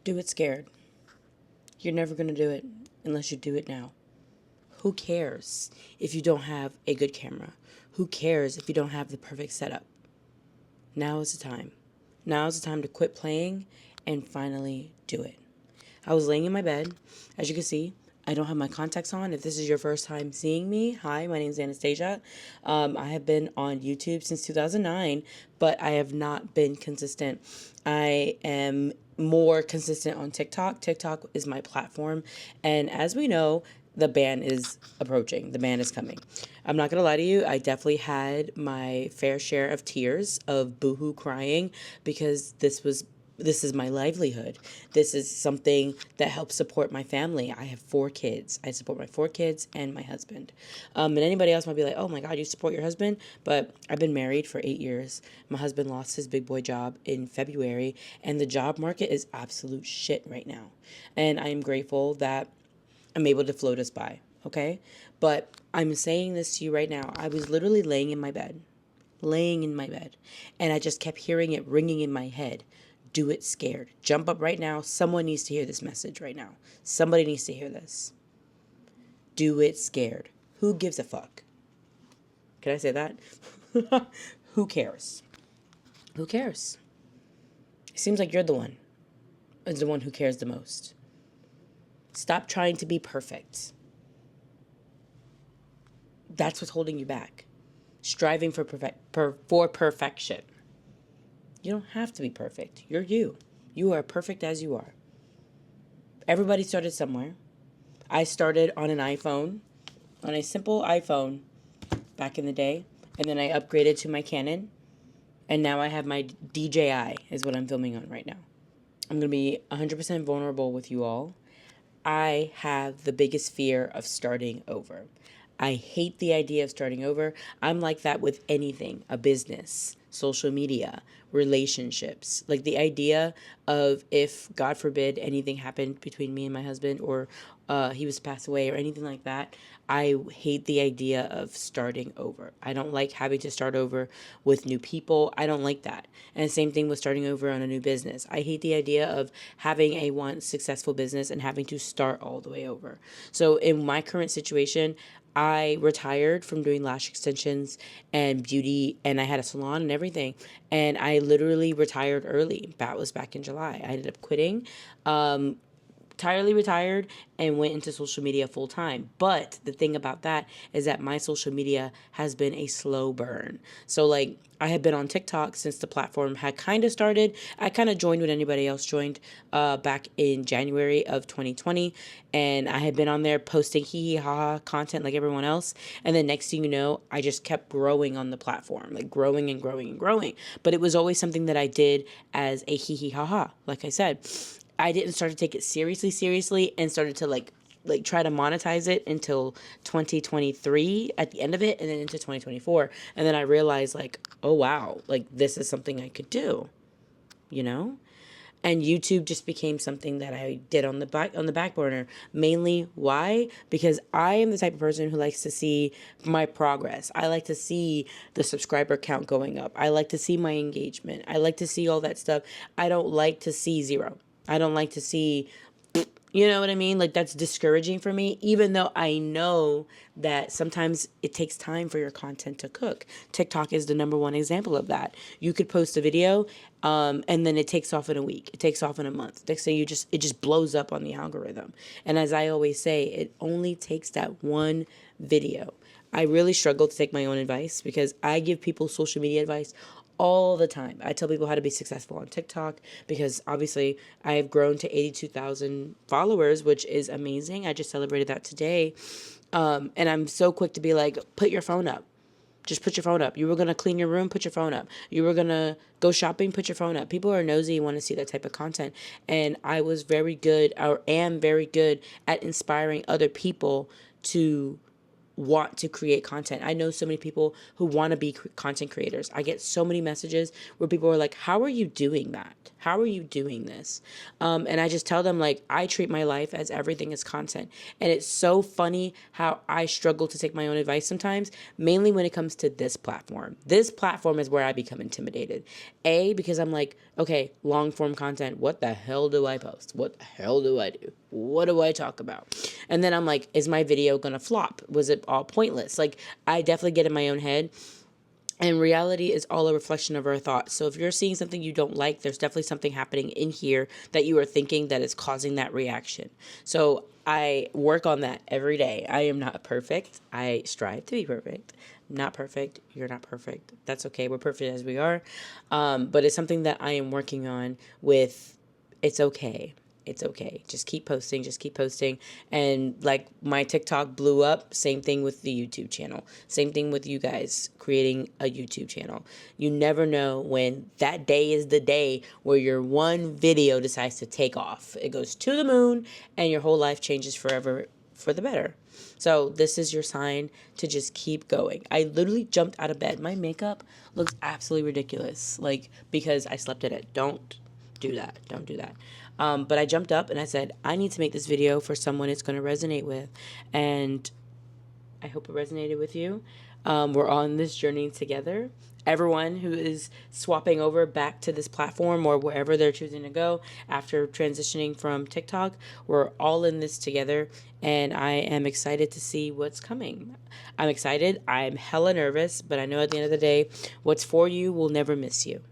Do it scared. You're never going to do it unless you do it now. Who cares if you don't have a good camera? Who cares if you don't have the perfect setup? Now is the time. Now is the time to quit playing and finally do it. I was laying in my bed. As you can see, I don't have my contacts on. If this is your first time seeing me, hi, my name is Anastasia. I have been on YouTube since 2009, but I have not been consistent. I am more consistent on TikTok. TikTok is my platform. And as we know, the ban is approaching. The ban is coming. I'm not going to lie to you. I definitely had my fair share of tears of boohoo crying because this is my livelihood. This is something that helps support my family. I have 4 kids. I support my 4 kids and my husband. And anybody else might be like, oh my God, you support your husband? But I've been married for 8 years. My husband lost his big boy job in February, and the job market is absolute shit right now. And I'm grateful that I'm able to float us by, okay? But I'm saying this to you right now. I was literally laying in my bed, and I just kept hearing it ringing in my head. Do it scared. Jump up right now. Someone needs to hear this message right now. Somebody needs to hear this. Do it scared. Who gives a fuck? Can I say that? Who cares? Who cares? It seems like you're the one. Is the one who cares the most. Stop trying to be perfect. That's what's holding you back. Striving for perfection. You don't have to be perfect. You're you. You are perfect as you are. Everybody started somewhere. I started on an iPhone, on a simple iPhone back in the day, and then I upgraded to my Canon, and now I have my DJI is what I'm filming on right now. I'm going to be 100% vulnerable with you all. I have the biggest fear of starting over. I hate the idea of starting over. I'm like that with anything, a business, social media, relationships. Like the idea of if, God forbid, anything happened between me and my husband or he was to pass away or anything like that, I hate the idea of starting over. I don't like having to start over with new people. I don't like that. And same thing with starting over on a new business. I hate the idea of having a once successful business and having to start all the way over. So in my current situation, I retired from doing lash extensions and beauty, and I had a salon and everything. And I literally retired early. That was back in July. I ended up quitting. Entirely retired and went into social media full time. But the thing about that is that my social media has been a slow burn. So like I had been on TikTok since the platform had kind of started. I kind of joined when anybody else joined back in January of 2020. And I had been on there posting hee hee ha ha content like everyone else. And then next thing you know, I just kept growing on the platform, like growing and growing and growing. But it was always something that I did as a hee hee ha ha, like I said. I didn't start to take it seriously and started to like try to monetize it until 2023 at the end of it and then into 2024. And then I realized like, oh wow, like this is something I could do, you know? And YouTube just became something that I did on the back burner. Mainly why? Because I am the type of person who likes to see my progress. I like to see the subscriber count going up. I like to see my engagement. I like to see all that stuff. I don't like to see zero. I don't like to see, you know what I mean? Like that's discouraging for me, even though I know that sometimes it takes time for your content to cook. TikTok is the number one example of that. You could post a video, and then it takes off in a week. It takes off in a month. Next thing it just blows up on the algorithm. And as I always say, it only takes that one video. I really struggle to take my own advice because I give people social media advice all the time. I tell people how to be successful on TikTok because obviously I have grown to 82,000 followers, which is amazing. I just celebrated that today. And I'm so quick to be like, put your phone up. Just put your phone up. You were going to clean your room, put your phone up. You were going to go shopping, put your phone up. People are nosy and want to see that type of content. And I was very good or am very good at inspiring other people to want to create content. I know so many people who want to be content creators. I get so many messages where people are like, how are you doing that? How are you doing this? And I just tell them, like, I treat my life as everything is content. And it's so funny how I struggle to take my own advice sometimes, mainly when it comes to this platform. This platform is where I become intimidated. Because I'm like, okay, long form content, what the hell do I post? What the hell do I do? What do I talk about? And then I'm like, is my video gonna flop? Was it all pointless? Like, I definitely get in my own head. And reality is all a reflection of our thoughts. So if you're seeing something you don't like, there's definitely something happening in here that you are thinking that is causing that reaction. So I work on that every day. I am not perfect. I strive to be perfect. Not perfect. You're not perfect. That's okay. We're perfect as we are. But it's something that I am working on with. It's okay. It's okay. Just keep posting. Just keep posting. And like my TikTok blew up. Same thing with the YouTube channel. Same thing with you guys creating a YouTube channel. You never know when that day is the day where your one video decides to take off. It goes to the moon and your whole life changes forever for the better. So this is your sign to just keep going. I literally jumped out of bed. My makeup looks absolutely ridiculous. Like, because I slept in it. Don't do that. Don't do that. But I jumped up and I said, I need to make this video for someone it's going to resonate with. And I hope it resonated with you. We're on this journey together. Everyone who is swapping over back to this platform or wherever they're choosing to go after transitioning from TikTok, we're all in this together. And I am excited to see what's coming. I'm excited. I'm hella nervous, but I know at the end of the day, what's for you will never miss you.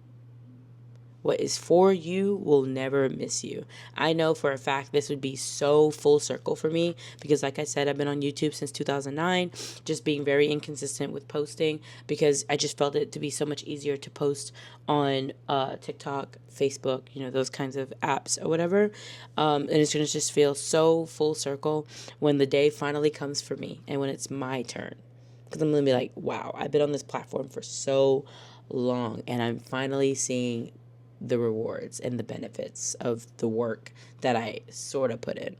What is for you will never miss you. I know for a fact this would be so full circle for me because, like I said, I've been on YouTube since 2009, just being very inconsistent with posting because I just felt it to be so much easier to post on TikTok, Facebook, those kinds of apps or whatever. And it's going to just feel so full circle when the day finally comes for me and when it's my turn. Because I'm going to be like, wow, I've been on this platform for so long and I'm finally seeing the rewards and the benefits of the work that I sort of put in.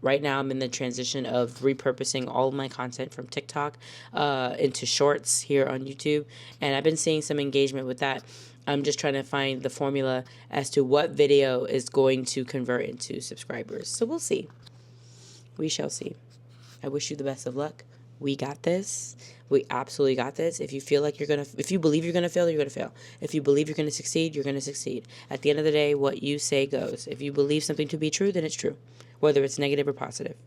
Right now, I'm in the transition of repurposing all of my content from TikTok into shorts here on YouTube, and I've been seeing some engagement with that. I'm just trying to find the formula as to what video is going to convert into subscribers. So we'll see. We shall see. I wish you the best of luck. We got this. We absolutely got this. If you believe you're gonna fail, you're gonna fail. If you believe you're gonna succeed, you're gonna succeed. At the end of the day, what you say goes. If you believe something to be true, then it's true, whether it's negative or positive.